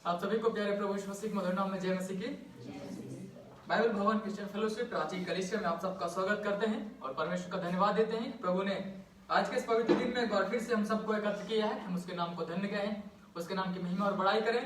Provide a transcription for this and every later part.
आप सभी को प्यारे प्रभु यीशु मसीह के मधुर नाम में जय मसीह की। बाइबल भवन क्रिश्चियन फेलोशिप प्राचीन कलीसिया में आप सबका स्वागत करते हैं और परमेश्वर का धन्यवाद देते हैं। प्रभु ने आज के इस पवित्र दिन में एक बार फिर से हम सबको एकत्र किया है। हम उसके नाम को धन्य कहें, उसके नाम की महिमा और बड़ाई करें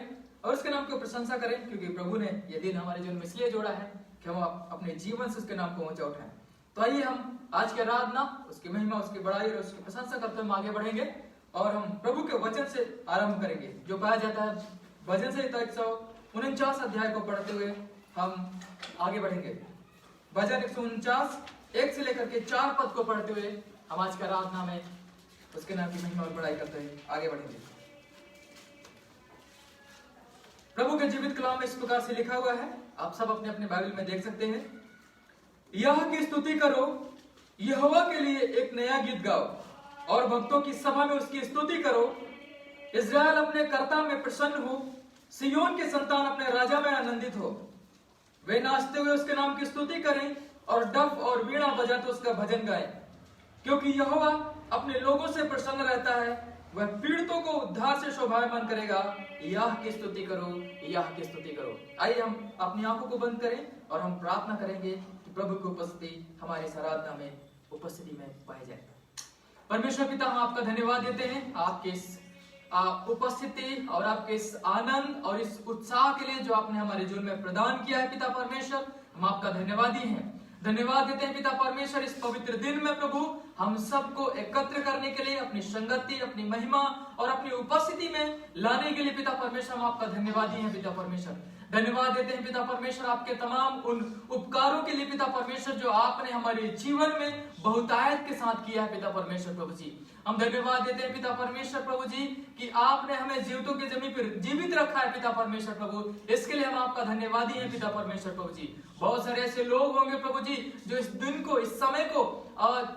और उसके नाम की प्रशंसा करें, क्योंकि प्रभु ने यह दिन हमारे जीवन में इसलिए जोड़ा है कि हम अपने जीवन से उसके नाम को ऊंचा उठाएं। तो आइए हम आज की आराधना, उसकी महिमा, उसकी बड़ाई और उसकी प्रशंसा करते हुए आगे बढ़ेंगे और हम प्रभु के वचन से आरंभ करेंगे जो पाया जाता है भजन संहिता 149 अध्याय को पढ़ते हुए हम आगे बढ़ेंगे। भजन 149 1 से लेकर के 4 पद को पढ़ते हुए हम आज की आराधना में उसके नाम की महिमा और बड़ाई करते हुए आगे बढ़ेंगे। प्रभु के जीवित कलाम में इस प्रकार से लिखा हुआ है, आप सब अपने अपने बाइबल में देख सकते हैं। यहोवा की स्तुति करो, यहोवा के लिए एक नया गीत गाओ और भक्तों की सभा में उसकी स्तुति करो। इस्राएल अपने कर्ता में प्रसन्न हो, सियोन के संतान अपने राजा में आनंदित हो। वे नाचते हुए उसके नाम की स्तुति करें और डफ और वीणा बजाते उसका भजन गाएं, क्योंकि यहोवा अपने लोगों से प्रसन्न रहता है। वह पीड़ितों को उद्धार से शोभायमान करेगा। यह की स्तुति करो, यह की स्तुति करो। आइए हम अपनी आंखों को बंद करें और हम प्रार्थना करेंगे कि प्रभु की उपस्थिति हमारी इस आराधना में उपस्थिति में पाई जाए। परमेश्वर पिता, हम आपका धन्यवाद देते हैं आपके इस उपस्थिति और आपके इस आनंद और इस उत्साह के लिए जो आपने हमारे जीवन में प्रदान किया है। पिता परमेश्वर, हम आपका धन्यवादी हैं। धन्यवाद देते हैं पिता परमेश्वर इस पवित्र दिन में प्रभु हम सबको एकत्र करने के लिए, अपनी संगति, अपनी महिमा और अपनी उपस्थिति में लाने के लिए पिता परमेश्वर हम आपका धन्यवादी हैं। पिता परमेश्वर धन्यवाद देते हैं पिता परमेश्वर आपके तमाम उन उपकारों के लिए पिता परमेश्वर जो आपने हमारे जीवन में बहुतायत के साथ किया है। पिता परमेश्वर प्रभु जी, हम धन्यवाद देते हैं पिता परमेश्वर प्रभु जी कि आपने हमें जीवितों के जमीन पर जीवित रखा है। पिता परमेश्वर प्रभु, इसके लिए हम आपका धन्यवादी हैं। पिता परमेश्वर प्रभु जी, बहुत सारे ऐसे लोग होंगे प्रभु जी जो इस दिन को, इस समय को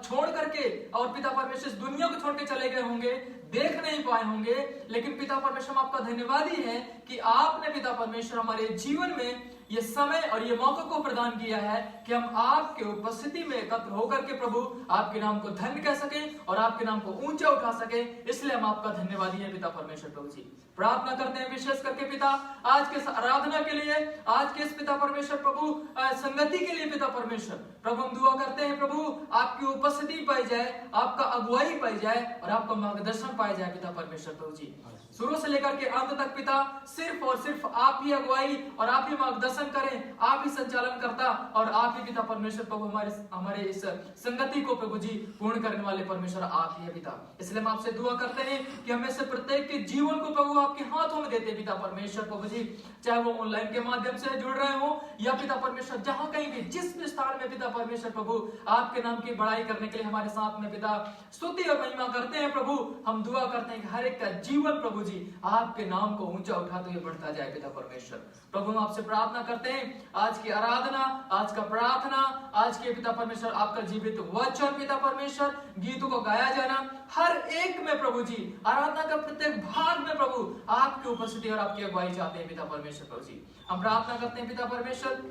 छोड़ करके और पिता परमेश्वर इस दुनिया को छोड़ के चले गए होंगे, देख नहीं पाए होंगे, लेकिन पिता परमेश्वर आपका धन्यवादी है कि आपने पिता परमेश्वर हमारे जीवन में ये समय और ये मौका को प्रदान किया है कि हम आपके उपस्थिति में एकत्र होकर के प्रभु आपके नाम को धन्य कह सके और आपके नाम को ऊंचा उठा सके। इसलिए हम आपका धन्यवादी है पिता परमेश्वर प्रभु जी। प्रार्थना करते हैं विशेष करके पिता आज के आराधना के लिए, आज के इस पिता परमेश्वर प्रभु संगति के लिए। पिता परमेश्वर प्रभु हम दुआ करते हैं प्रभु आपकी उपस्थिति पाई जाए, आपका अगुवाई पाई जाए और आपका मार्गदर्शन पाया जाए। पिता परमेश्वर प्रभु जी, शुरू से लेकर के अंत तक पिता सिर्फ और सिर्फ आप ही अगुवाई और आप ही मार्गदर्शन करें, आप ही संचालन करता और आप ही पिता परमेश्वर प्रभु हमारे इस संगति को प्रभु जी पूर्ण करने वाले परमेश्वर आप ही है पिता। इसलिए हम आपसे दुआ करते हैं कि हमें से प्रत्येक के जीवन को प्रभु आपके हाथों में देते पिता परमेश्वर प्रभु जी, चाहे वो ऑनलाइन के माध्यम से जुड़ रहे हो या पिता परमेश्वर जहां कहीं भी जिस भी स्थान में पिता परमेश्वर प्रभु आपके नाम की बड़ाई करने के लिए हमारे साथ में पिता स्तुति और महिमा करते हैं प्रभु। हम दुआ करते हैं कि हर एक का जीवन प्रभु जी आपके नाम को ऊंचा उठाते हुए बढ़ता जाए। पिता परमेश्वर प्रभु हम आपसे प्रार्थना करते हैं आज की आराधना, आज का प्रार्थना, आज के पिता परमेश्वर आपका जीवित वचन पिता परमेश्वर गीतों को गाया जाना, हर एक में प्रभु जी आराधना का प्रत्येक भाग में प्रभु आपकी उपस्थिति और आपकी अगुवाई चाहते हैं। पिता परमेश्वर प्रभु जी हम प्रार्थना करते हैं पिता परमेश्वर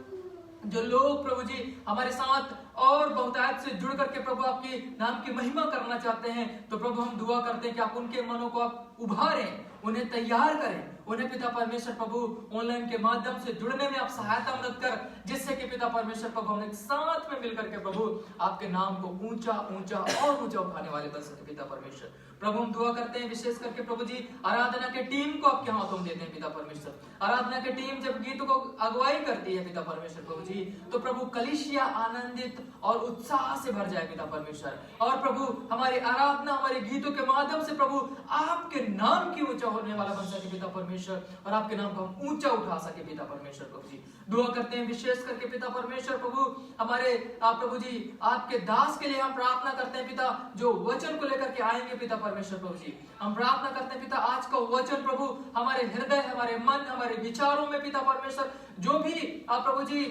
जो लोग प्रभु जी हमारे साथ और बहुतायत से जुड़ करके प्रभु आपके नाम की महिमा करना चाहते हैं, तो प्रभु हम दुआ करते हैं कि आप उनके मनों को आप उभारें, उन्हें तैयार करें, उन्हें पिता परमेश्वर प्रभु ऑनलाइन के माध्यम से जुड़ने में आप सहायता मदद कर, जिससे कि पिता परमेश्वर प्रभु हम एक साथ में मिलकर के प्रभु आपके नाम को ऊंचा ऊंचा और ऊंचा उठाने वाले बन सके। पिता परमेश्वर प्रभु हम दुआ करते हैं विशेष करके प्रभु जी आराधना के टीम को आपके हाथों में देते हैं। पिता परमेश्वर आराधना के टीम जब गीतों को अगुवाई करती है पिता परमेश्वर प्रभु जी, तो प्रभु कलीसिया आनंदित और उत्साह से भर जाए पिता परमेश्वर, और प्रभु हमारी आराधना हमारे गीतों के माध्यम से प्रभु आपके नाम की ऊंचा होने वाला बन सके पिता परमेश्वर, और आपके नाम को हम ऊंचा उठा सके। पिता परमेश्वर प्रभु जी दुआ करते हैं विशेष करके पिता परमेश्वर प्रभु हमारे प्रभु जी आपके दास के लिए हम प्रार्थना करते हैं पिता जो वचन को लेकर के आएंगे। पिता परमेश्वर प्रभु जी हम प्रार्थना करते हैं पिता आज का वचन प्रभु हमारे हृदय, हमारे मन, हमारे विचारों में पिता परमेश्वर जो भी प्रभु जी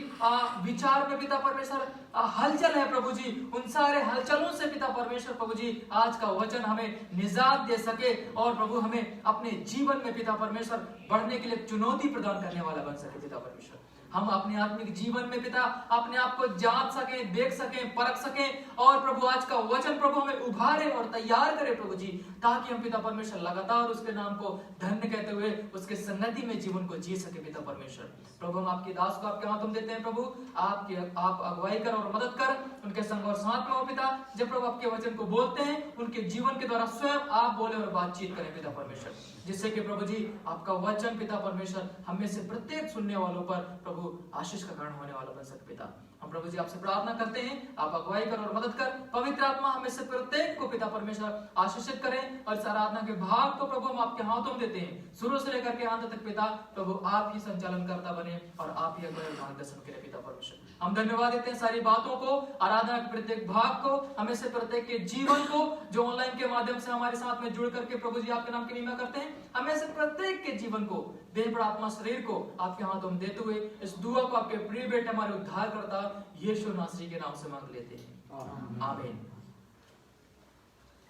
विचार में पिता परमेश्वर हलचल है प्रभु जी, उन सारे हलचलों से पिता परमेश्वर प्रभु जी आज का वचन हमें निजात दे सके और प्रभु हमें अपने जीवन में पिता परमेश्वर बढ़ने के लिए चुनौती प्रदान करने वाला बन सके। पिता परमेश्वर हम अपने आत्मिक जीवन में पिता अपने आप को जांच सकें, देख सकें, परख सकें और प्रभु आज का वचन प्रभु हमें उभारे और तैयार करे प्रभु जी, ताकि हम पिता परमेश्वर लगातार उसके नाम को धन्य कहते हुए उसके संगति में जीवन को जी सके पिता परमेश्वर। प्रभु हम आपके दास को आपके हाथों में देते हैं प्रभु, आप अगुवाई कर और मदद कर, उनके संग और साथ में हो पिता। जब प्रभु आपके वचन को बोलते हैं उनके जीवन के द्वारा स्वयं आप बोले और बातचीत करें पिता परमेश्वर, जिससे कि प्रभु जी आपका वचन पिता परमेश्वर हमें से प्रत्येक सुनने वालों पर प्रभु आशीष का कारण होने वाला बन सके पिता। हम प्रभु जी आपसे प्रार्थना करते हैं, आप अगुवाई कर और मदद कर, पवित्र आत्मा हमें से प्रत्येक को पिता परमेश्वर आशीषित करें और इस आराधना के भाग को प्रभु हम आपके हाथों में देते हैं, शुरू से लेकर के अंत तक पिता प्रभु आप ही संचालन करता बने और आप ही अगुवाई मार्गदर्शन करें पिता परमेश्वर। हम धन्यवाद देते हैं सारी बातों को, आराधना के प्रत्येक भाग को, हमें से प्रत्येक के जीवन को जो ऑनलाइन के माध्यम से हमारे साथ में जुड़ करके प्रभु जी आपके नाम की महिमा करते हैं, हमें से प्रत्येक के जीवन को, देह पर आत्मा शरीर को आपके हाथों में देते हुए इस दुआ को आपके प्रिय बेटे हमारे उद्धार करता यीशु नासरी के नाम से मांग लेते हैं, आमीन।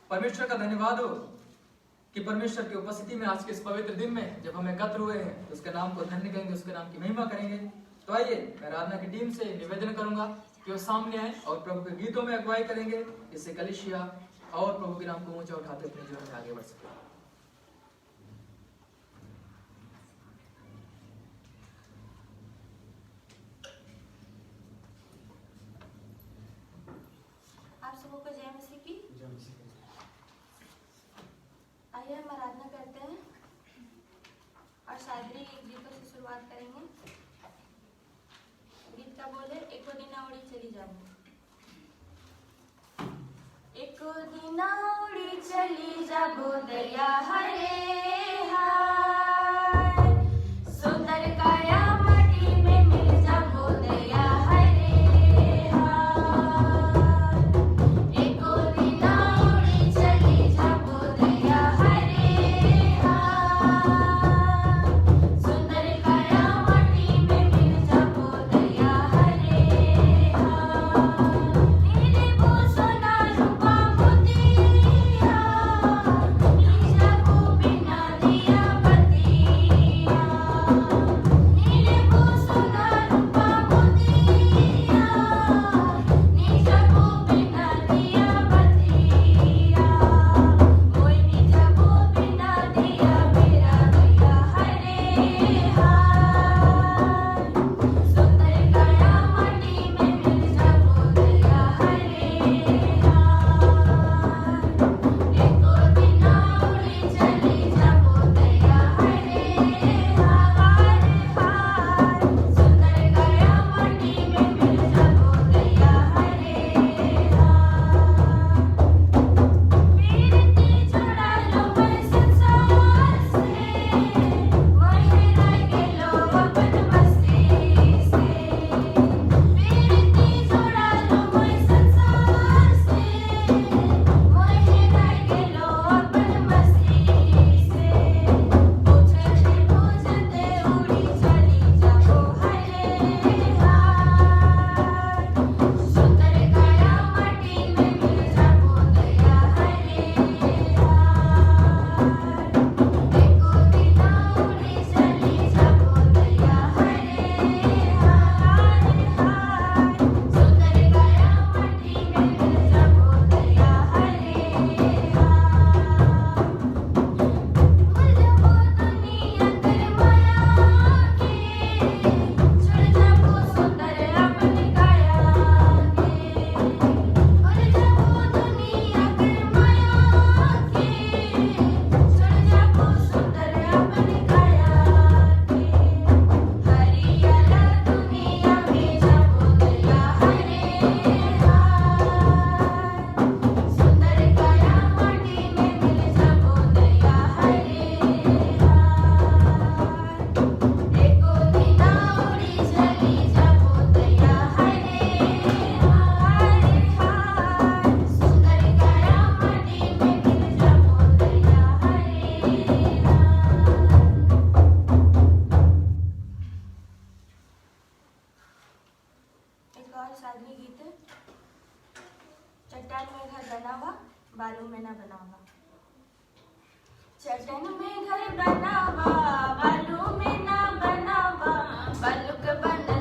परमेश्वर का धन्यवाद हो कि परमेश्वर की उपस्थिति में आज के इस पवित्र दिन में जब हम एकत्र हुए हैं तो उसके नाम को धन्य कहेंगे, उसके नाम की महिमा करेंगे। तो आइए मैं आराधना की टीम से निवेदन करूंगा कि वो सामने आए और प्रभु के गीतों में अगुवाई करेंगे, इससे कलीसिया और प्रभु के नाम को ऊंचा उठाते अपने जीवन में आगे बढ़ सके। आप सबको जय मसीह की। आइए हम आराधना करते हैं और शायरी गीतों से शुरुआत करेंगे। गीत का बोले एको दिना उड़ी चली जाबो, एको दिना उड़ी चली जाबो दरिया हरे हाय, सुंदर काया माटी में मिल जाबो दरिया हरे हाय, एको दिना उड़ी चली जाबो दरिया हरे हाय, सुंदर काया माटी में मिल जाबो दरिया हरे हाय, नीले वो सोना रूपा मोतिया, नी जाबो बिना दिया बतिया, नीले वो सोना रूपा मोतिया, नी जाबो बिना दिया बतिया, मोय नी जाबो बिना दिया मेरा दया हरे हाय, सुंदर काया माटी में मिल जाबो दया हरे हाय, एको दिना उड़ी चली जाबो दया हरे हाय, सुंदर काया माटी में मिल जाबो दया हरे हाय, पीरती छोड़ा लो मैं संसार से, मोहे राय गेलो अपन मस्ती से, पीरती छोड़ा लो मैं संसार से, मोहे राय गेलो अपन मस्ती से, पूछते पूछते उड़ी चली जाबो हरे हाय, सुंदर काया माटी में मिल जाबो दया हरे हाय, एको दिना उड़ी चली जाबो दया हरे हाय, सुंदर काया माटी में मिल जाबो दया हरे हाय, भूल जाबो दुनिया कर माया के, छोड़ जाबो सुंदर अपन काया के, भूल जाबो दुनिया कर माया के, छोड़ जाबो सुंदर अपन काया के, हरियाला दुनिया में जाबो दया हरे हाय, सुंदर काया माटी में मिल जाबो दया हरे हाय, एको दिना उड़ी चली जाबो दया हरे हाय, सुंदर काया माटी में मिल जाबो दया हरे हाय। एक और शादी गीत है। चट्टान में घर बना हुआ बालू में ना बना हुआ, चट्टान में घर बना हुआ बालू में ना बना हुआ, बालू के बनल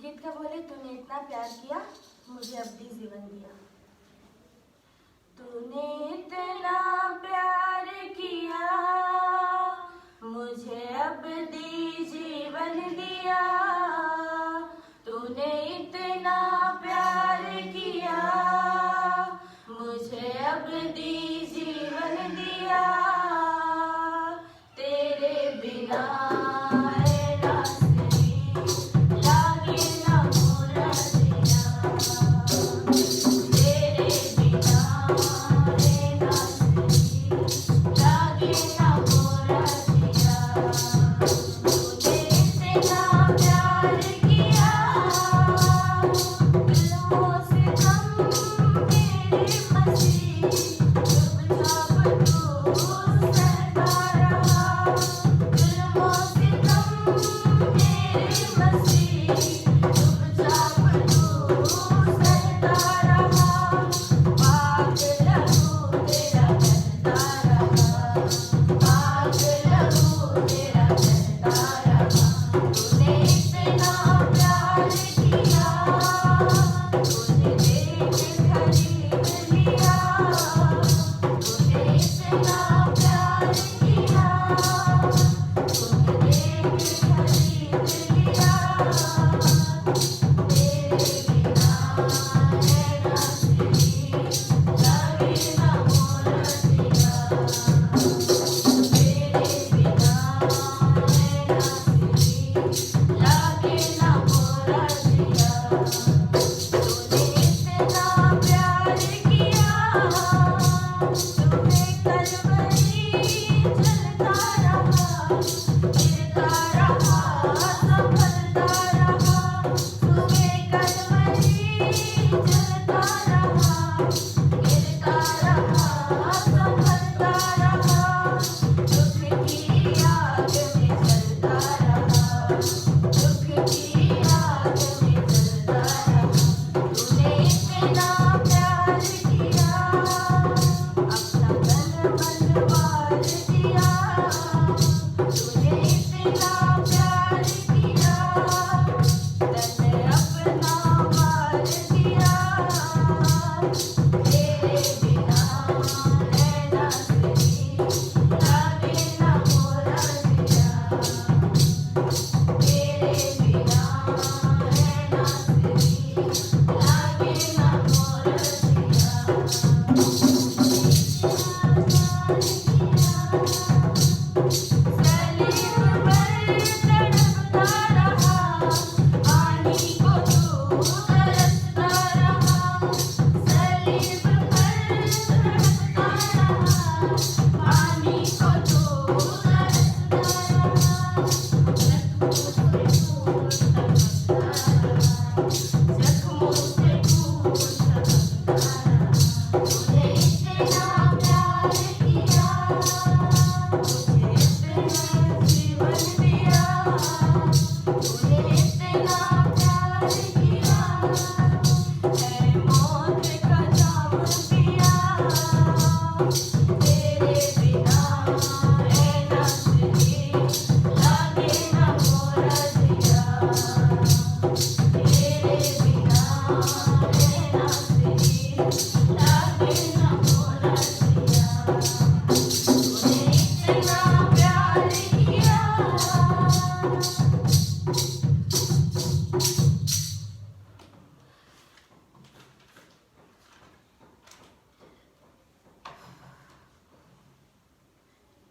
गीत का बोले तूने इतना प्यार किया मुझे अब दी जीवन दिया। तूने इतना प्यार किया मुझे अब दी जीवन दिया। तूने इतना प्यार किया मुझे अब दी जीवन दिया। तेरे बिना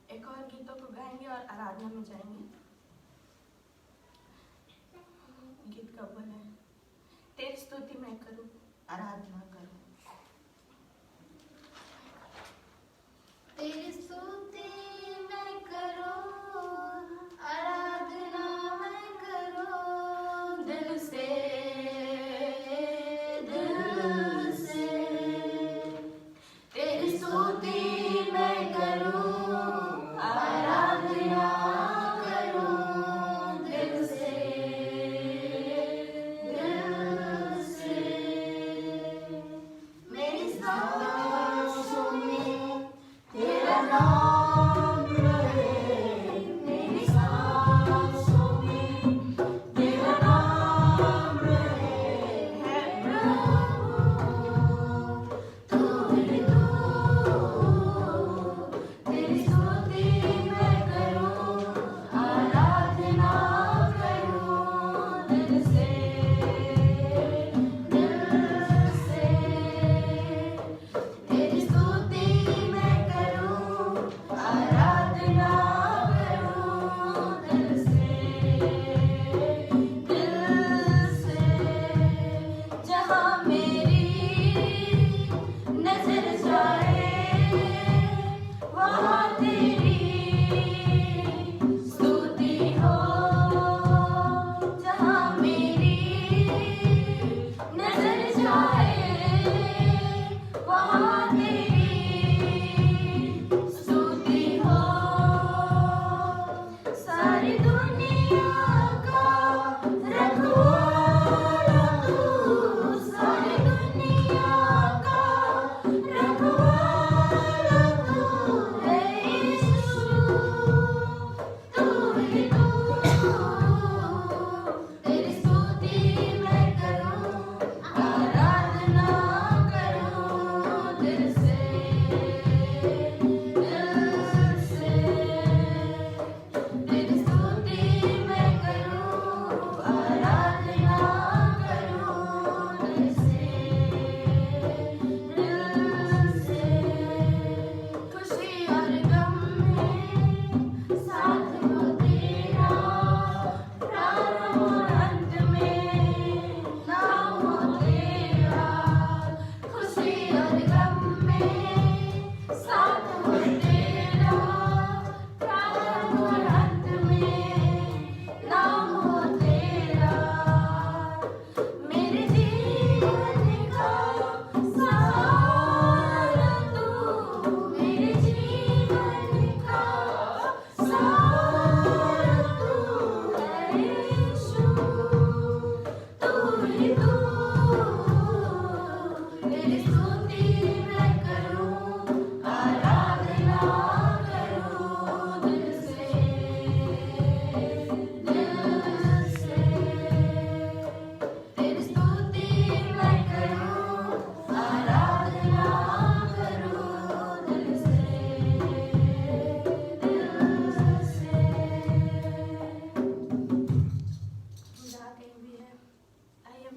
एक और गीतों को गाएंगे और आराधना में जाएंगे। गीत का बोल है तेरी स्तुति मैं करूं आराधना करूं। तेरी स्तुति मैं करूं आराधना मैं करूं दिल से दिल से। तेरी स्तुति मैं करूं आराधना करूं दिल से दिल से।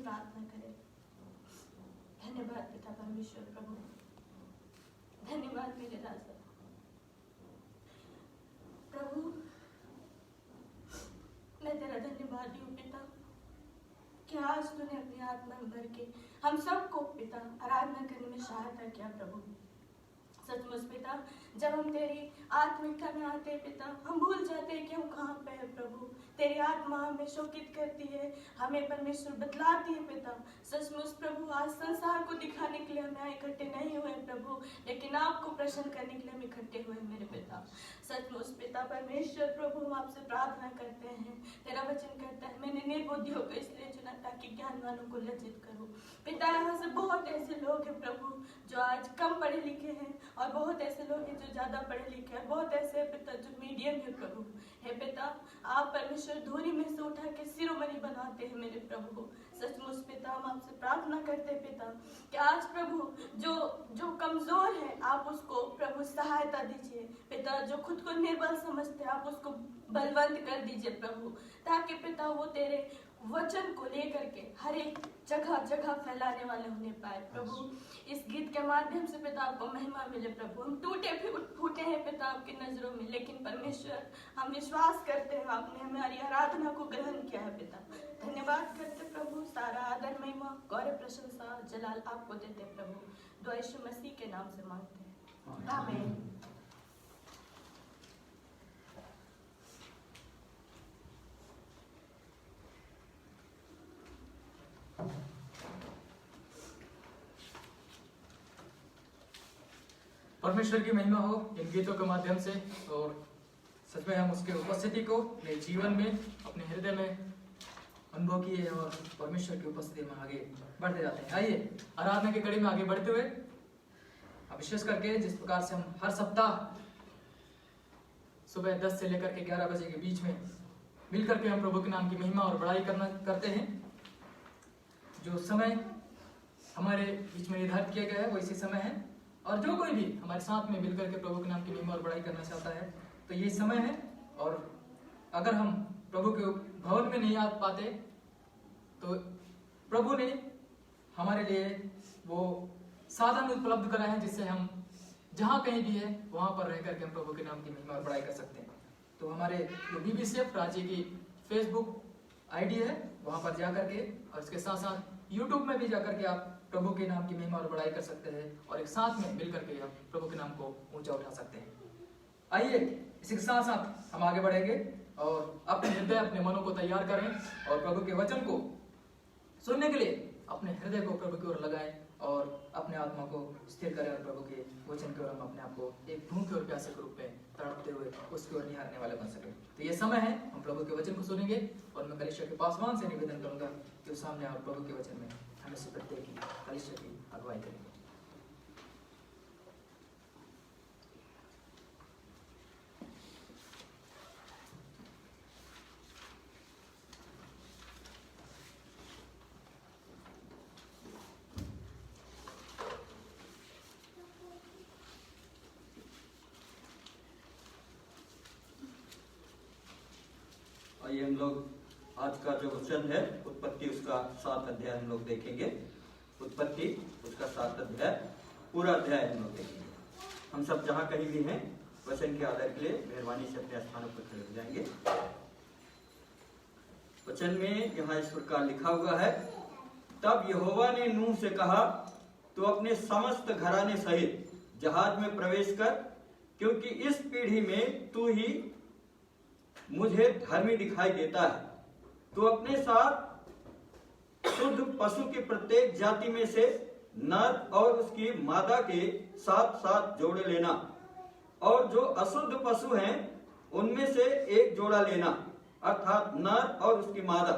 प्रार्थना करें। धन्यवाद पिता परमेश्वर प्रभु, धन्यवाद मेरे राजा प्रभु। मैं तेरा धन्यवादी हूँ पिता कि आज तूने अपनी आत्मा में भर के हम सबको पिता आराधना करने में सहायता किया प्रभु। सचमुच पिता, जब हम तेरी आत्मिकता में आते हैं पिता, हम भूल जाते हैं कि हम कहाँ पे हैं प्रभु। तेरी आत्मा हमें शोकित करती है, हमें परमेश्वर बतलाती है पिता। सचमुच प्रभु, आज संसार को दिखाने के लिए हम यहाँ इकट्ठे नहीं हुए प्रभु, लेकिन आपको प्रसन्न करने के लिए हम इकट्ठे हुए मेरे पिता। सचमुच पिता परमेश्वर प्रभु, हम आपसे प्रार्थना करते हैं। तेरा वचन कहता है, मैंने निर्बुद्धियों को इसलिए चुना ताकि ज्ञानवानों को लज्जित करूं। पिता, यहाँ से बहुत ऐसे लोग हैं प्रभु जो आज कम पढ़े लिखे हैं, और बहुत ऐसे लोग हैं जो ज्यादा पढ़े लिखे हैं, बहुत ऐसे हैं पिता जो मीडियम है प्रभु। हे पिता, आप परमेश्वर धूरी में से उठा के शिरोमणि बनाते हैं मेरे प्रभु। सचमुच पिता, हम आपसे प्रार्थना करते हैं पिता कि आज प्रभु जो कमजोर है आप उसको प्रभु सहायता दीजिए पिता। जो खुद को निर्बल समझते हैं आप उसको बलवंत कर दीजिए प्रभु, ताकि पिता वो तेरे वचन को लेकर के हर एक जगह जगह फैलाने वाले होने पाए प्रभु। इस गीत के माध्यम से पिता आपको महिमा मिले प्रभु। हम टूटे फूटे हैं पिता आपकी नजरों में, लेकिन परमेश्वर हम विश्वास करते हैं आपने हमारी आराधना को ग्रहण किया है पिता। धन्यवाद करते प्रभु, सारा आदर महिमा गौरव प्रशंसा जलाल आपको देते प्रभु। दुआ यीशु मसीह के नाम से मांगते हैं, आमीन। परमेश्वर की महिमा हो इन गीतों के माध्यम से, और सच में हम उसके उपस्थिति को अपने जीवन में अपने हृदय में अनुभव किए और परमेश्वर की उपस्थिति में आगे बढ़ते जाते हैं। आइए आराधना की कड़ी में आगे बढ़ते हुए अब विशेष करके जिस प्रकार से हम हर सप्ताह सुबह 10 से लेकर के 11 बजे के बीच में मिलकर के हम प्रभु के नाम की महिमा और बड़ाई करते हैं, जो समय हमारे बीच में निर्धारित किया गया है वो इसी समय है। और जो कोई भी हमारे साथ में मिलकर के प्रभु के नाम की महिमा और बड़ाई करना चाहता है तो ये समय है। और अगर हम प्रभु के भवन में नहीं आ पाते तो प्रभु ने हमारे लिए वो साधन उपलब्ध कराए हैं जिससे हम जहाँ कहीं भी है वहां पर रह करके हम प्रभु के नाम की महिमा और बड़ाई कर सकते हैं। तो हमारे जो BBCF राज्य की फेसबुक ID है वहां पर जाकर के, और इसके साथ साथ YouTube में भी जाकर के आप प्रभु के नाम की महिमा और बड़ाई कर सकते हैं और एक साथ में मिलकर के आप प्रभु के नाम को ऊंचा उठा सकते हैं। आइए इसी के साथ साथ हम आगे बढ़ेंगे और अपने हृदय अपने मनों को तैयार करें और प्रभु के वचन को सुनने के लिए अपने हृदय को प्रभु की ओर लगाएं और अपने आत्मा को स्थिर करें और प्रभु के वचन की ओर हम अपने आप को एक भूखे और प्यासे के रूप में तड़पते हुए उसकी ओर निहारने वाले बन सके। तो ये समय है हम प्रभु के वचन को सुनेंगे और मैं कलीसिया के पासवान से निवेदन करूंगा कि उस सामने और प्रभु के वचन में हमें से प्रत्येक की कलीसिया की अगुवाई करेंगे। आइए हम लोग आज का जो वचन है उत्पत्ति उसका 7 अध्याय हम लोग देखेंगे। उत्पत्ति उसका 7 अध्याय पूरा अध्याय हम लोग देखेंगे। हम सब जहाँ कहीं भी हैं वचन के आदर के लिए मेहरबानी से अपने स्थानों पर खड़े हो जाएंगे। वचन में यहाँ इस प्रकार लिखा हुआ है, तब यहोवा ने नूह से कहा, तू अपने समस्त घराने सहित जहाज में प्रवेश कर, क्योंकि इस पीढ़ी में तू ही मुझे धर्मी दिखाई देता है। तू अपने साथ शुद्ध पशु की प्रत्येक जाति में से नर और उसकी मादा के साथ साथ जोड़े लेना, और जो अशुद्ध पशु हैं उनमें से एक जोड़ा लेना, अर्थात नर और उसकी मादा।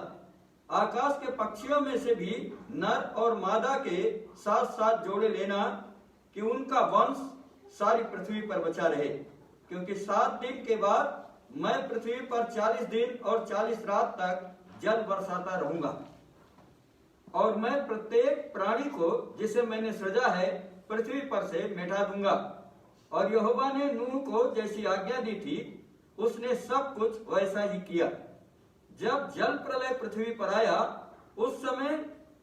आकाश के पक्षियों में से भी नर और मादा के साथ साथ जोड़े लेना, कि उनका वंश सारी पृथ्वी पर बचा रहे, क्योंकि 7 दिन के बाद मैं पृथ्वी पर 40 दिन और 40 रात तक जल बरसाता रहूंगा, और मैं प्रत्येक प्राणी को जिसे मैंने सृजा है पृथ्वी पर से मिटा दूंगा। और यहोवा ने नूह को जैसी आज्ञा दी थी उसने सब कुछ वैसा ही किया। जब जल प्रलय पृथ्वी पर आया उस समय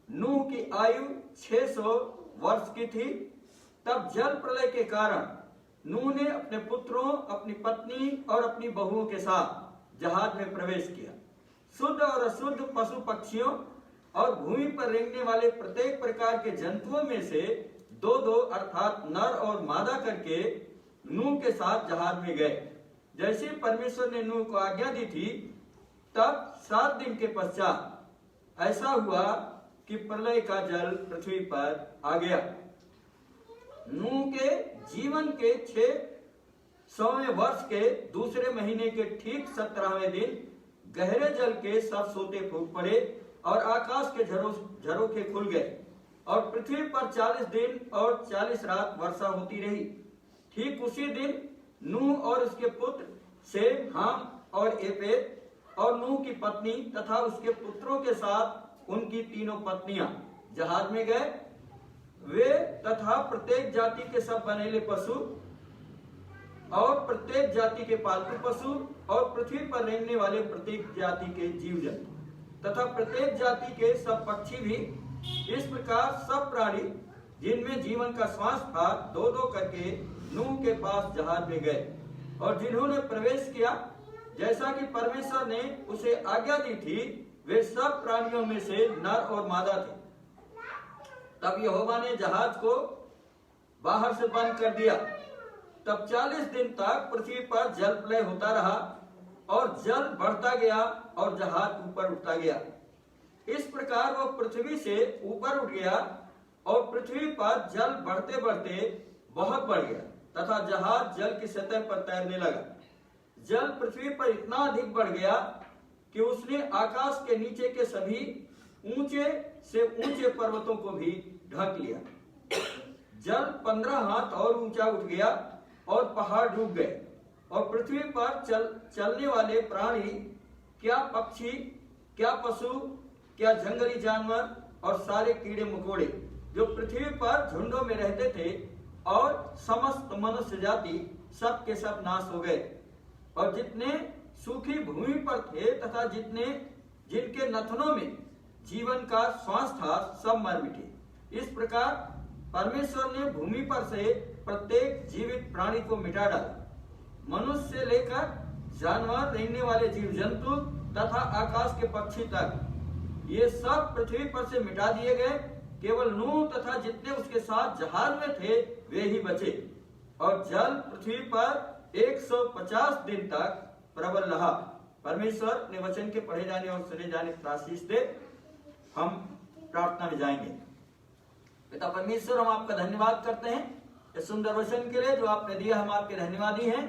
नूह की आयु 600 वर्ष की थी। तब जल प्रलय के कारण नूह ने अपने पुत्रों, अपनी पत्नी और अपनी बहुओं के साथ जहाज में प्रवेश किया। शुद्ध और अशुद्ध पशु पक्षियों और भूमि पर रेंगने वाले प्रत्येक प्रकार के जंतुओं में से 2-2 अर्थात नर और मादा करके नूह के साथ जहाज में गए। जैसे परमेश्वर ने नूह को आज्ञा दी थी, तब 7 दिन के पश्चात ऐसा हुआ कि प्रलय का जल पृथ्वी पर आ गया। नूह के जीवन के 600वें वर्ष के दूसरे महीने के ठीक 17वें दिन गहरे जल के सब सोते फूट पड़े और आकाश के झरोखे खुल गए और पृथ्वी पर 40 दिन और 40 रात वर्षा होती रही। ठीक उसी दिन नूह और उसके पुत्र शेम, हाम और एपेर और नूह की पत्नी तथा उसके पुत्रों के साथ उनकी 3 पत्नियां जहाज में गए। वे तथा प्रत्येक जाति के सब बनेले पशु और प्रत्येक जाति के पालतू पशु और पृथ्वी पर रेंगने वाले प्रत्येक जाति के जीव जंतु तथा प्रत्येक जाति के सब पक्षी भी, इस प्रकार सब प्राणी जिनमें जीवन का श्वास था 2-2 करके नूह के पास जहाज में गए। और जिन्होंने प्रवेश किया, जैसा कि परमेश्वर ने उसे आज्ञा दी थी, वे सब प्राणियों में से नर और मादा थे। तब यहोवा ने जहाज को बाहर से बंद कर दिया। तब 40 दिन तक पृथ्वी पर जल प्रलय होता रहा और जल बढ़ता गया और जहाज ऊपर उठता गया। इस प्रकार वह पृथ्वी से ऊपर उठ गया और पृथ्वी पर जल बढ़ते बढ़ते बहुत बढ़ गया तथा जहाज जल की सतह पर तैरने लगा। जल पृथ्वी पर इतना अधिक बढ़ गया कि उसने आकाश के नीचे के सभी ऊंचे से ऊंचे पर्वतों को भी ढक लिया। जल 15 हाथ और ऊंचा उठ गया और पहाड़ डूब गए और पृथ्वी पर चलने वाले प्राणी, क्या पक्षी, क्या पशु, क्या जंगली जानवर और सारे कीड़े मकोड़े जो पृथ्वी पर झुंडों में रहते थे और समस्त मनुष्य जाति सब के सब नाश हो गए। और जितने सूखी भूमि पर थे तथा जिनके नथनों में जीवन का श्वास था, सब मर मिटे। इस प्रकार परमेश्वर ने भूमि पर से प्रत्येक जीवित प्राणी को मिटा डाला। मनुष्य से लेकर जानवर, रेंगने वाले जीव जंतु तथा आकाश के पक्षी तक, ये सब पृथ्वी पर से मिटा दिए गए। केवल नूह तथा जितने उसके साथ जहाज में थे वे ही बचे। और जल पृथ्वी पर 150 दिन तक प्रबल रहा। परमेश्वर अपने वचन के पढ़े जाने और सुने जाने की आशीष दे। हम प्रार्थना में जाएंगे। पिता परमेश्वर, हम आपका धन्यवाद करते हैं इस सुंदर वचन के लिए जो आपने दिया। हम आपके धन्यवादी हैं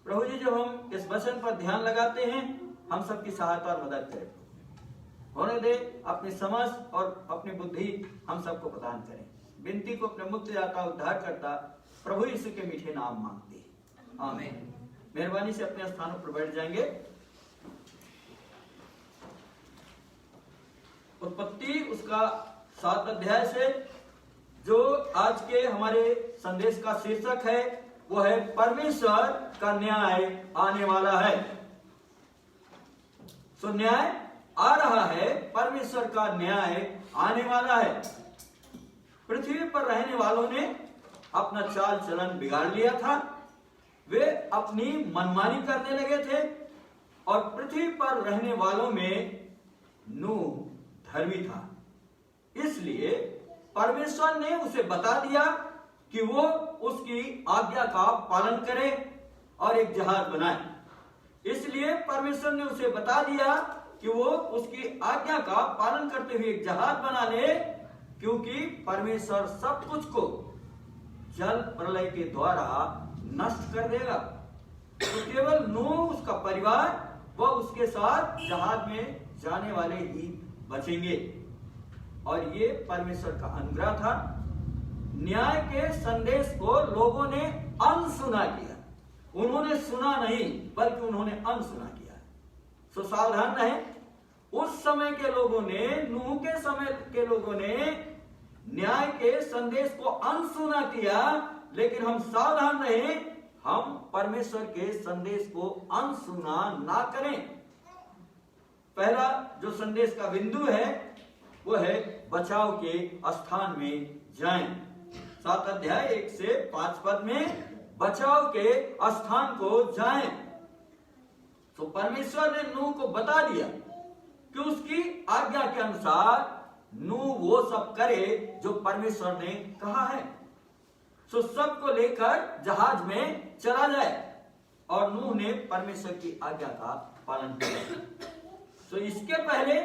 प्रभु जी। जब हम इस वचन पर ध्यान लगाते हैं, हम सबकी सहायता और मदद करें। होने दे अपनी समझ और अपनी बुद्धि हम सबको प्रदान करें। विनती को अपने मुक्त जाता उद्धार करता प्रभु यीशु के मीठे नाम मांगते हैं, आमीन। मेहरबानी से अपने स्थानों पर बैठ जाएंगे। उत्पत्ति उसका 7 अध्याय से जो आज के हमारे संदेश का शीर्षक है वो है परमेश्वर का न्याय आने वाला है। सो न्याय आ रहा है, परमेश्वर का न्याय आने वाला है। पृथ्वी पर रहने वालों ने अपना चाल चलन बिगाड़ लिया था। वे अपनी मनमानी करने लगे थे और पृथ्वी पर रहने वालों में नूह धर्मी था। इसलिए परमेश्वर ने उसे बता दिया कि वो उसकी आज्ञा का पालन करे और एक जहाज बनाए। इसलिए परमेश्वर ने उसे बता दिया कि वो उसकी आज्ञा का पालन करते हुए एक जहाज बना ले, क्योंकि परमेश्वर सब कुछ को जल प्रलय के द्वारा नष्ट कर देगा। तो केवल नूह, उसका परिवार व उसके साथ जहाज में जाने वाले ही बचेंगे। और ये परमेश्वर का अनुग्रह था। न्याय के संदेश को लोगों ने अनसुना किया। उन्होंने सुना नहीं बल्कि उन्होंने अनसुना किया। सो सावधान रहें। उस समय के लोगों ने, नूह के समय के लोगों ने न्याय के संदेश को अनसुना किया, लेकिन हम सावधान रहें, हम परमेश्वर के संदेश को अनसुना ना करें। पहला जो संदेश का बिंदु है वो है बचाव के स्थान में जाएं। 7 अध्याय 1 से 5 पद में बचाव के स्थान को जाएं। तो परमेश्वर ने नूह को बता दिया कि उसकी आज्ञा के अनुसार नूह वो सब करे जो परमेश्वर ने कहा है। तो सबको लेकर जहाज में चला जाए, और नूह ने परमेश्वर की आज्ञा का पालन किया। तो इसके पहले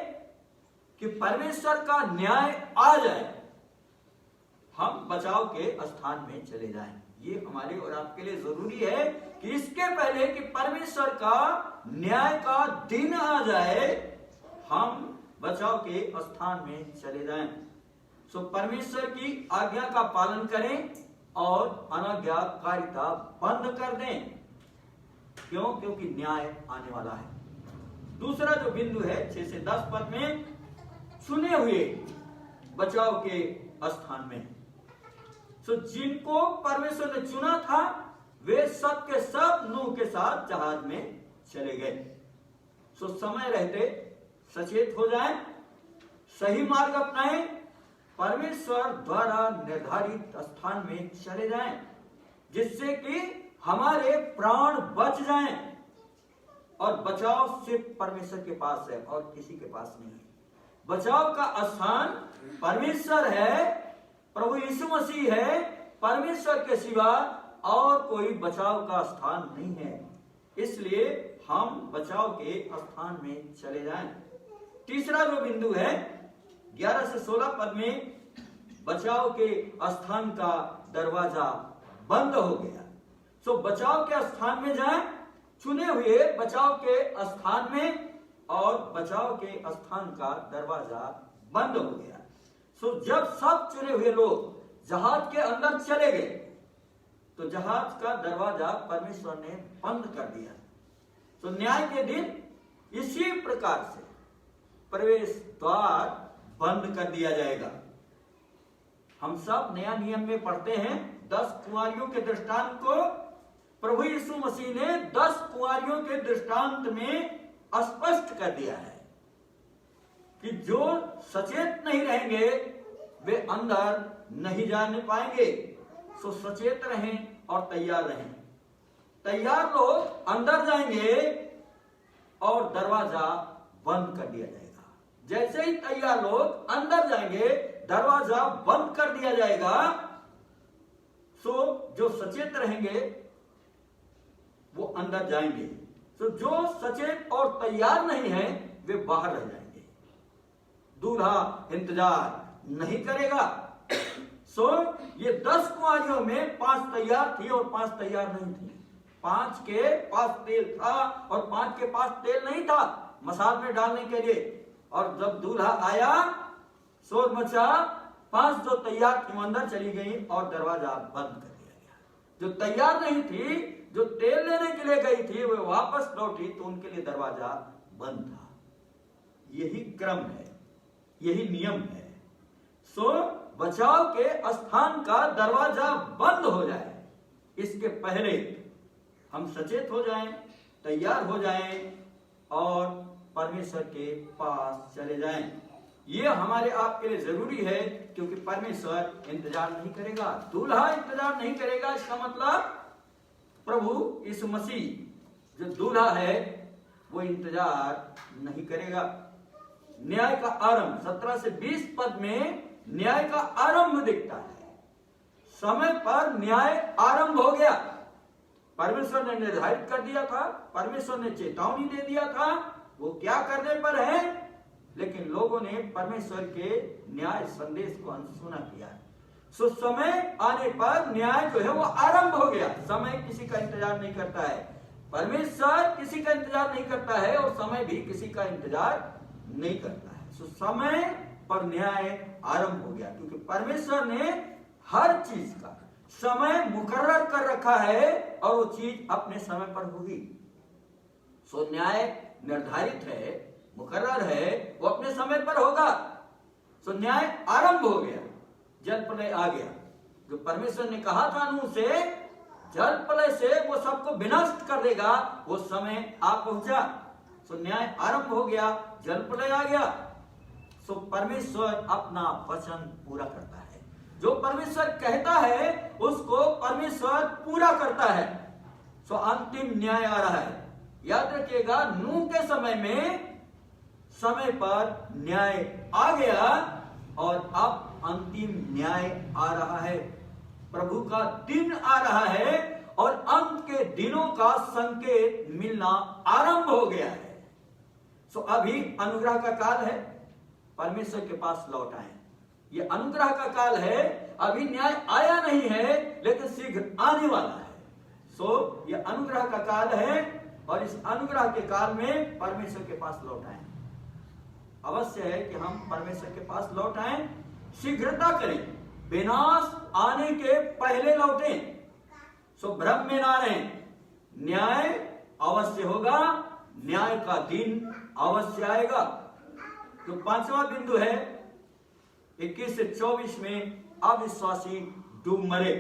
कि परमेश्वर का न्याय आ जाए, हम बचाव के स्थान में चले जाएं। ये हमारे और आपके लिए जरूरी है कि इसके पहले कि परमेश्वर का न्याय का दिन आ जाए, हम बचाव के स्थान में चले जाएं। सो परमेश्वर की आज्ञा का पालन करें और अनाज्ञाकारिता बंद कर दें। क्यों? क्योंकि न्याय आने वाला है। दूसरा जो बिंदु है 6 से 10 पद में, चुने हुए बचाव के स्थान में। सो जिनको परमेश्वर ने चुना था, वे सब के सब नूह के साथ जहाज में चले गए। सो समय रहते सचेत हो जाएं, सही मार्ग अपनाएं, परमेश्वर द्वारा निर्धारित स्थान में चले जाएं, जिससे कि हमारे प्राण बच जाएं। और बचाव सिर्फ परमेश्वर के पास है और किसी के पास नहीं है। बचाव का स्थान परमेश्वर है, प्रभु यीशु मसीह है। परमेश्वर के सिवा और कोई बचाव का स्थान नहीं है। इसलिए हम बचाव के स्थान में चले जाएं। तीसरा जो बिंदु है 11 से 16 पद में, बचाव के स्थान का दरवाजा बंद हो गया। सो बचाव के स्थान में जाएं, चुने हुए बचाव के स्थान में, और बचाव के स्थान का दरवाजा बंद हो गया। सो जब सब चुने हुए लोग जहाज के अंदर चले गए, तो जहाज का दरवाजा परमेश्वर ने बंद कर दिया। तो न्याय के दिन इसी प्रकार से प्रवेश द्वार बंद कर दिया जाएगा। हम सब नया नियम में पढ़ते हैं 10 कुंवारियों के दृष्टांत को। प्रभु यीशु मसीह ने 10 कुंवारियों के दृष्टांत में स्पष्ट कर दिया है कि जो सचेत नहीं रहेंगे वे अंदर नहीं जाने पाएंगे। सो सचेत रहें और तैयार रहें। तैयार लोग अंदर जाएंगे और दरवाजा बंद कर दिया जाएगा। जैसे ही तैयार लोग अंदर जाएंगे, दरवाजा बंद कर दिया जाएगा। सो जो सचेत रहेंगे वो अंदर जाएंगे। सो जो सचेत और तैयार नहीं है वे बाहर रह जाएंगे। दूल्हा इंतजार नहीं करेगा। सो ये 10 कुंवारियों में 5 तैयार थी और 5 तैयार नहीं थी। 5 के पास तेल था और 5 के पास तेल नहीं था मसाल में डालने के लिए। और जब दूल्हा आया, शोर मचा, 5 जो तैयार थी वो अंदर चली गई और दरवाजा बंद कर दिया गया। जो तैयार नहीं थी, जो तेल लेने के लिए गई थी, वे वापस लौटी तो उनके लिए दरवाजा बंद था। यही क्रम है, यही नियम है। सो बचाव के स्थान का दरवाजा बंद हो जाए, इसके पहले हम सचेत हो जाएं, तैयार हो जाएं और परमेश्वर के पास चले जाएं। ये हमारे आपके लिए जरूरी है, क्योंकि परमेश्वर इंतजार नहीं करेगा, दूल्हा इंतजार नहीं करेगा। इसका मतलब प्रभु यीशु मसीह जो दूल्हा है वो इंतजार नहीं करेगा। न्याय का आरंभ 17 से 20 पद में न्याय का आरंभ दिखता है। समय पर न्याय आरंभ हो गया। परमेश्वर ने निर्धारित कर दिया था, परमेश्वर ने चेतावनी दे दिया था वो क्या करने पर है, लेकिन लोगों ने परमेश्वर के न्याय संदेश को अनसुना किया। सो समय आने पर न्याय जो है वो आरंभ हो गया। समय किसी का इंतजार नहीं करता है, परमेश्वर किसी का इंतजार नहीं करता है और समय भी किसी का इंतजार नहीं करता है। सो समय पर न्याय आरंभ हो गया, क्योंकि परमेश्वर ने हर चीज का समय मुकर्रर कर रखा है और वो चीज अपने समय पर होगी। सो न्याय निर्धारित है, मुकर्रर है, वो अपने समय पर होगा। सो न्याय आरंभ हो गया, जल प्रलय आ गया। जो परमेश्वर ने कहा था नूह से, जल प्रलय से वो सबको विनष्ट कर देगा, वो समय आ पहुंचा। सो न्याय आरंभ हो गया, जल प्रलय आ गया। सो परमेश्वर अपना वचन पूरा करता है। जो परमेश्वर कहता है उसको परमेश्वर पूरा करता है। सो अंतिम न्याय आ रहा है। याद रखिएगा, नूह के समय में समय पर न्याय आ गया और अब अंतिम न्याय आ रहा है। प्रभु का दिन आ रहा है और अंत के दिनों का संकेत मिलना आरंभ हो गया है। सो अभी अनुग्रह का काल है, परमेश्वर के पास लौट आए। ये अनुग्रह का काल है, अभी न्याय आया नहीं है लेकिन शीघ्र आने वाला है। सो ये अनुग्रह का काल है और इस अनुग्रह के काल में परमेश्वर के पास लौट आए। अवश्य है कि हम परमेश्वर के पास लौट आए, शीघ्रता करें, विनाश आने के पहले लौटें। सो भ्रम में ना रहें, न्याय अवश्य होगा, न्याय का दिन अवश्य आएगा। तो पांचवा बिंदु है 21 से 24 में अविश्वासी डूब मरे।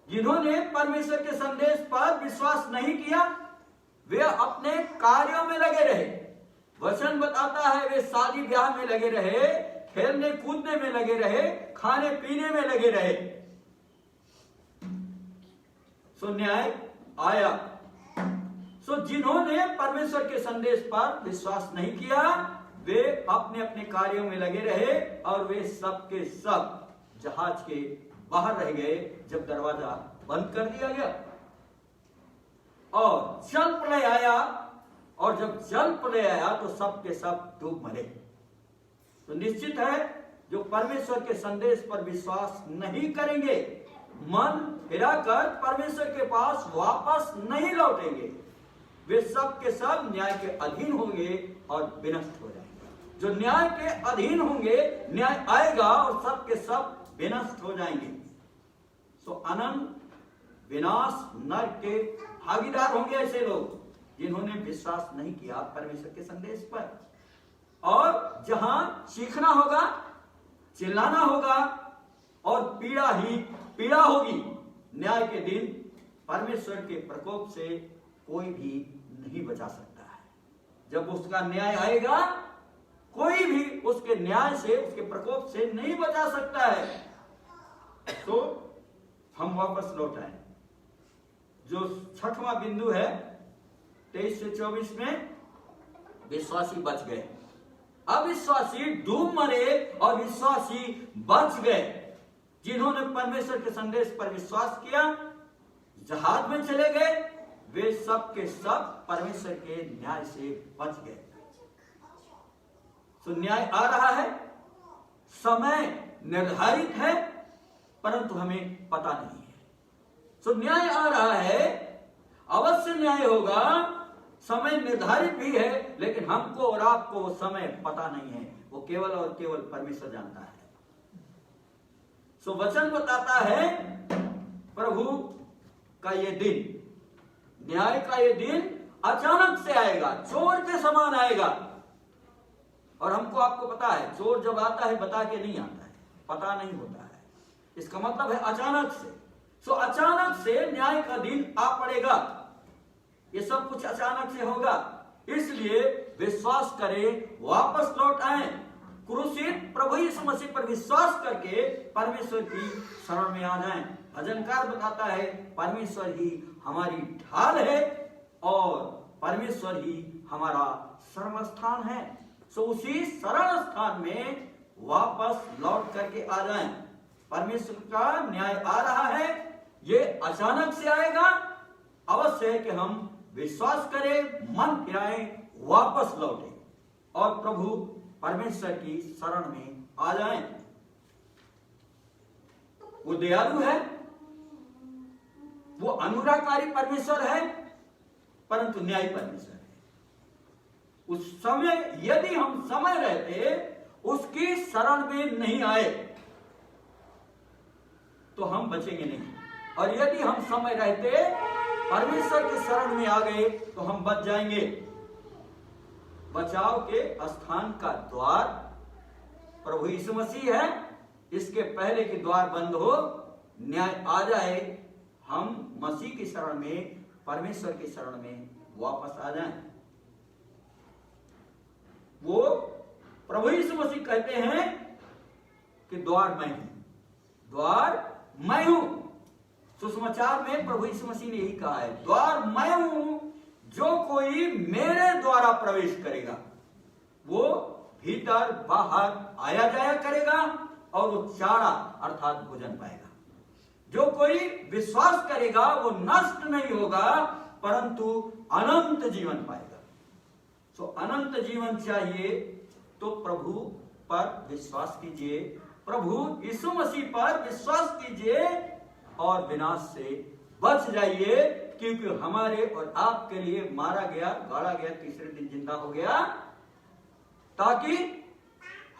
जिन्होंने परमेश्वर के संदेश पर विश्वास नहीं किया वे अपने कार्यों में लगे रहे। वचन बताता है वे शादी ब्याह में लगे रहे, खेलने कूदने में लगे रहे, खाने पीने में लगे रहे। सो न्याय आया। सो जिन्होंने परमेश्वर के संदेश पर विश्वास नहीं किया वे अपने अपने कार्यों में लगे रहे और वे सब के सब जहाज के बाहर रह गए जब दरवाजा बंद कर दिया गया। और जल प्रलय आया और जब जल प्रलय आया तो सब के सब डूब मरे। तो निश्चित है जो परमेश्वर के संदेश पर विश्वास नहीं करेंगे, मन फिराकर परमेश्वर के पास वापस नहीं लौटेंगे, वे सब के सब न्याय के अधीन होंगे और विनष्ट हो जाएंगे। जो न्याय के अधीन होंगे, न्याय आएगा और सब के सब विनष्ट हो जाएंगे। सो अनंत विनाश नरक के भागीदार होंगे ऐसे लोग जिन्होंने विश्वास नहीं किया परमेश्वर के संदेश पर। और जहां सीखना होगा, चिल्लाना होगा और पीड़ा ही पीड़ा होगी। न्याय के दिन परमेश्वर के प्रकोप से कोई भी नहीं बचा सकता है। जब उसका न्याय आएगा कोई भी उसके न्याय से, उसके प्रकोप से नहीं बचा सकता है। तो हम वापस लौट आए। जो छठवां बिंदु है 23 से 24 में विश्वासी बच गए। अविश्वासी डूब मरे और विश्वासी बच गए। जिन्होंने परमेश्वर के संदेश पर विश्वास किया, जहाज में चले गए, वे सब के सब परमेश्वर के न्याय से बच गए। तो न्याय आ रहा है, समय निर्धारित है परंतु हमें पता नहीं है। तो न्याय आ रहा है, अवश्य न्याय होगा, समय निर्धारित भी है लेकिन हमको और आपको वो समय पता नहीं है, वो केवल और केवल परमेश्वर जानता है। सो वचन बताता है प्रभु का ये दिन, न्याय का ये दिन अचानक से आएगा, चोर के समान आएगा। और हमको आपको पता है चोर जब आता है बता के नहीं आता है, पता नहीं होता है, इसका मतलब है अचानक से। सो अचानक से न्याय का दिन आ पड़ेगा, ये सब कुछ अचानक से होगा। इसलिए विश्वास करें, वापस लौट आए, क्रूसित प्रभु यीशु मसीह पर विश्वास करके परमेश्वर की शरण में आ जाएं। भजनकार बताता है परमेश्वर ही हमारी ढाल है और परमेश्वर ही हमारा शरण स्थान है। सो उसी शरण स्थान में वापस लौट करके आ जाएं। परमेश्वर का न्याय आ रहा है, ये अचानक से आएगा। अवश्य है कि हम विश्वास करें, मन फिराएं, वापस लौटें और प्रभु परमेश्वर की शरण में आ जाएं। वो दयालु है, वो अनुग्रहकारी परमेश्वर है परंतु न्यायी परमेश्वर है। उस समय यदि हम समय रहते उसकी शरण में नहीं आए तो हम बचेंगे नहीं, और यदि हम समय रहते परमेश्वर के शरण में आ गए तो हम बच जाएंगे। बचाव के स्थान का द्वार प्रभु यीशु मसीह है। इसके पहले कि द्वार बंद हो, न्याय आ जाए, हम मसीह की शरण में, परमेश्वर की शरण में वापस आ जाएं। वो प्रभु यीशु मसीह कहते हैं कि द्वार मैं हूं, द्वार मैं हूं। सुसमाचार में प्रभु यीशु मसीह ने यही कहा है, द्वार मैं हूं, जो कोई मेरे द्वारा प्रवेश करेगा वो भीतर बाहर आया जाया करेगा और वो चारा अर्थात भोजन पाएगा। जो कोई विश्वास करेगा वो नष्ट नहीं होगा परंतु अनंत जीवन पाएगा। तो अनंत जीवन चाहिए तो प्रभु पर विश्वास कीजिए, प्रभु यीशु मसीह पर विश्वास कीजिए और विनाश से बच जाइए, क्योंकि हमारे और आपके लिए मारा गया, गाड़ा गया, तीसरे दिन जिंदा हो गया ताकि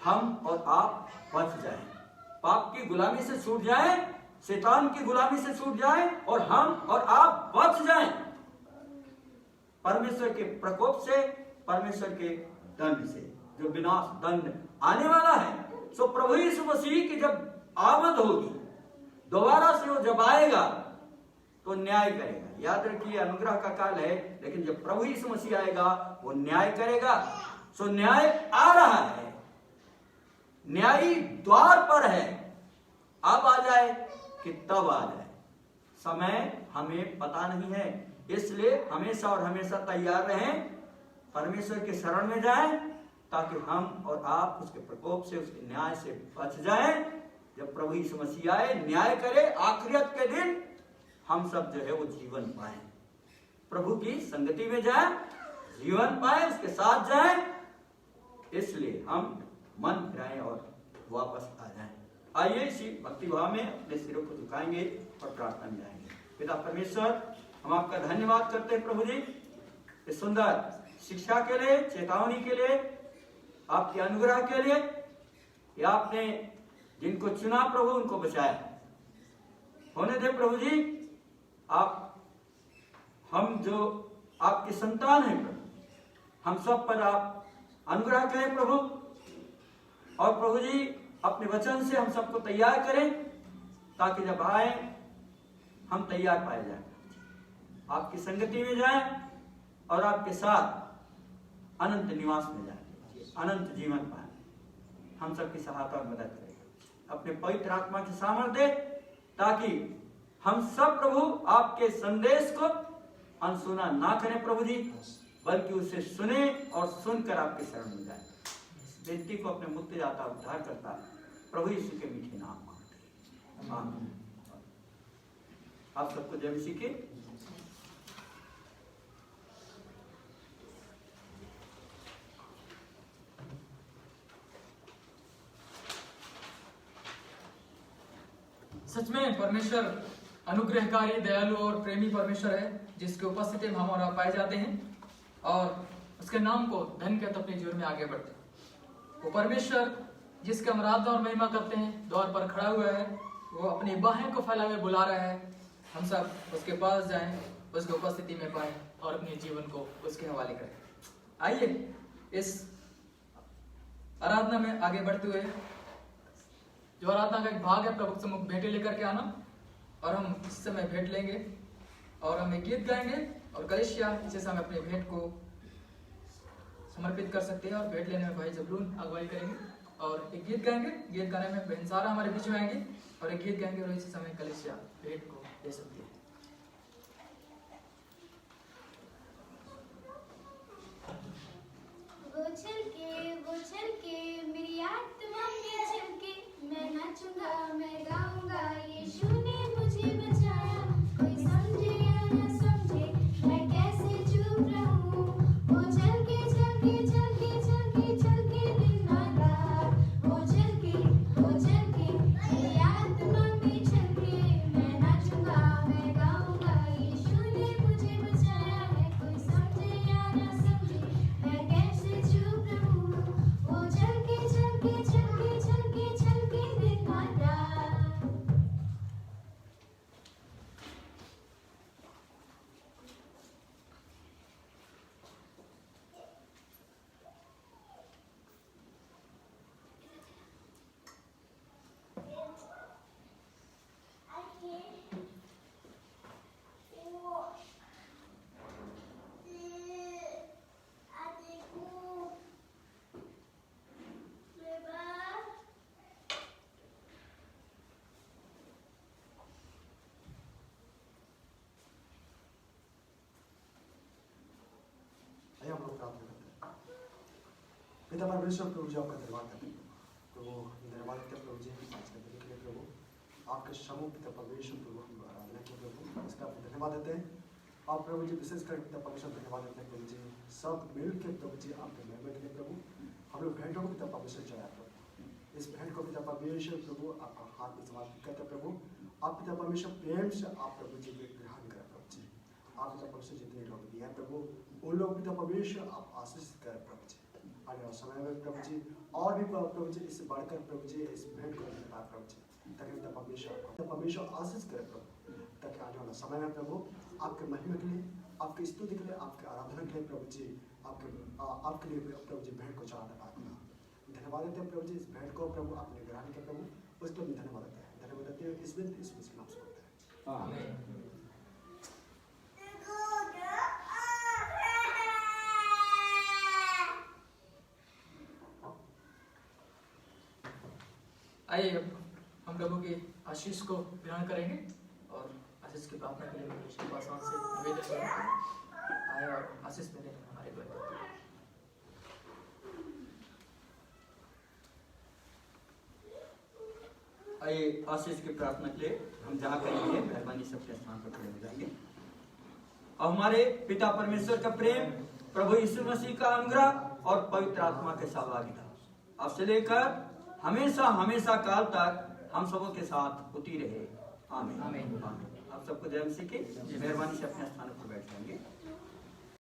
हम और आप बच जाएं, पाप की गुलामी से छूट जाएं, शैतान की गुलामी से छूट जाएं और हम और आप बच जाएं परमेश्वर के प्रकोप से, परमेश्वर के दंड से, जो विनाश दंड आने वाला है। सो प्रभु यीशु मसीह की जब आमद होगी, दोबारा से वो जब आएगा तो न्याय करेगा। याद रखिए अनुग्रह का काल है, लेकिन जब प्रभु यीशु मसीह आएगा वो न्याय करेगा। सो न्याय आ रहा है, न्यायी द्वार पर है, अब आ जाए कि तब आ जाए, समय हमें पता नहीं है, इसलिए हमेशा और हमेशा तैयार रहें, परमेश्वर के शरण में जाएं ताकि हम और आप उसके प्रकोप से, उसके न्याय से बच जाएं। जब प्रभु यीशु मसीह आए, न्याय करे, आखिरत के दिन हम सब जो है वो जीवन पाए, प्रभु की संगति में जाएं, जीवन पाए, उसके साथ जाएं। इसलिए हम मन फिराएं और वापस आ जाएं। आइए इसी भक्ति भाव में अपने सिरों को झुकाएंगे और प्रार्थना में जाएंगे। पिता परमेश्वर, हम आपका धन्यवाद करते हैं प्रभु जी, इस सुंदर शिक्षा के लिए, चेतावनी के लिए, आपके अनुग्रह के लिए। या आपने जिनको चुना प्रभु उनको बचाया, होने दे प्रभु जी, आप हम जो आपके संतान हैं प्रभु, हम सब पर आप अनुग्रह करें प्रभु, और प्रभु जी अपने वचन से हम सबको तैयार करें ताकि जब आए हम तैयार पाए जाएं, आपकी संगति में जाएं और आपके साथ अनंत निवास में जाएं, अनंत जीवन पाएं। हम सबकी सहायता और मदद करें, अपने पवित्र आत्मा की सामर्थ्य दे ताकि हम सब प्रभु आपके संदेश को अनसुना ना करें प्रभु जी, बल्कि उसे सुने और सुनकर आपके शरण में जाए। बेनती को अपने मुक्त जाता उद्धार करता प्रभु यीशु के मीठे नाम मांगते, आमीन। आप सबको जय मसीह की। सच में परमेश्वर अनुग्रहकारी, दयालु और प्रेमी परमेश्वर है, जिसके उपस्थिति में हम और आप पाए जाते हैं और उसके नाम को धन के तो अपने जीवन में आगे बढ़ते हैं। वो परमेश्वर जिसके हम आराधना और महिमा करते हैं, द्वार पर खड़ा हुआ है, वो अपनी बाहें को फैला हुए बुला रहा है। हम सब उसके पास जाएं, उसकी उपस्थिति में पाएं और अपने जीवन को उसके हवाले करें। आइए इस आराधना में आगे बढ़ते हुए, जो आराधना का एक भाग है, प्रभु सम्मुख भेंटें लेकर के आना, और हम इस समय भेंट लेंगे और हम एक गीत गाएंगे और कलिसिया इसी समय अपने भेंट को समर्पित कर सकते हैं और भेंट लेने में भाई जबलून अगुवाई करेंगे और एक गीत गाएंगे। गीत गाने में बहन सारा हमारे बीच में आएंगे और एक गीत गाएंगे और इसी समय कलिसिया भेंट को दे सकती है। वो चल के मेरी आत्मा में चमके, मैं नाचूंगा, मैं गाऊंगा, यीशु ने मुझे बचाया। कोई समझे या न समझे, मैं कैसे चुप रहूं। वो चल के चल के चल के चल के चल के दिन और रात, वो चल के मेरी आत्मा में चमके, मैं नाचूंगा, मैं गाऊंगा, यीशु ने मुझे बचाया है। कोई समझे या न समझे, मैं कैसे चुप रहूं। वो चल के चल के चल के पिता परमेश्वर प्रभु जी आपका धन्यवाद करते हैं प्रभु, धन्यवाद करते हैं प्रभु जी आज का दिन के लिए प्रभु, आपके समूह पिता परमेश्वर प्रभु हम आराधना किए प्रभु, इसका आपको धन्यवाद देते हैं। आप प्रभु जी विशेषकर पिता परमेश्वर धन्यवाद देते हैं प्रभु जी, सब मिल के प्रभु जी आपके महिमा के लिए प्रभु हम लोग भेंटों को पिता परमेश्वर चढ़ाया प्रभु, इस भेंट को पिता परमेश्वर प्रभु आपका हाथ में समर्पित करते हैं प्रभु, आप पिता परमेश्वर प्रेम से आप प्रभु जी ग्रहण करें प्रभु जी, आप पिता परमेश्वर जितने लोग दिए हैं प्रभु उन लोग पिता परमेश्वर आप आशीष करें प्रभु जी, आने वाले समय में प्रभु जी और भी प्रभु जी इससे बढ़कर प्रभु जी इस भेंट को निकाल प्रभु जी, ताकि पिता परमेश्वर आशीष करे प्रभु, ताकि आने वाला समय में प्रभु आपके महिमा के लिए, आपकी स्तुति के लिए, आपके आराधना के लिए प्रभु जी आपके लिए प्रभु जी भेंट को चढ़ाना पाएगा। धन्यवाद देते हैं प्रभु जी इस भेंट को प्रभु आपने ग्रहण किया प्रभु, उसके लिए धन्यवाद देते हैं। धन्यवाद देते हैं इस दिन इस मुश्किल नाम से करते हैं आमीन। आइए अब हम प्रभु की आशीष को ग्रहण करेंगे और आशीष की प्रार्थना के लिए मैं यीशु पासवान से निवेदन करूंगा, आए और आशीष देने में हमारे द्वारा। आइए आशीष की प्रार्थना के लिए हम जहाँ करेंगे मेहरबानी सबके स्थान पर खड़े हो जाएंगे। और हमारे पिता परमेश्वर का प्रेम, प्रभु यीशु मसीह का अनुग्रह और पवित्र आत्मा के सहभागिता आपसे लेकर हमेशा हमेशा काल तक हम सबों के साथ होती रहे। आमीन। आमीन। आप सबको जय मसीह की। मेहरबानी से अपने स्थान पर बैठ जाएंगे।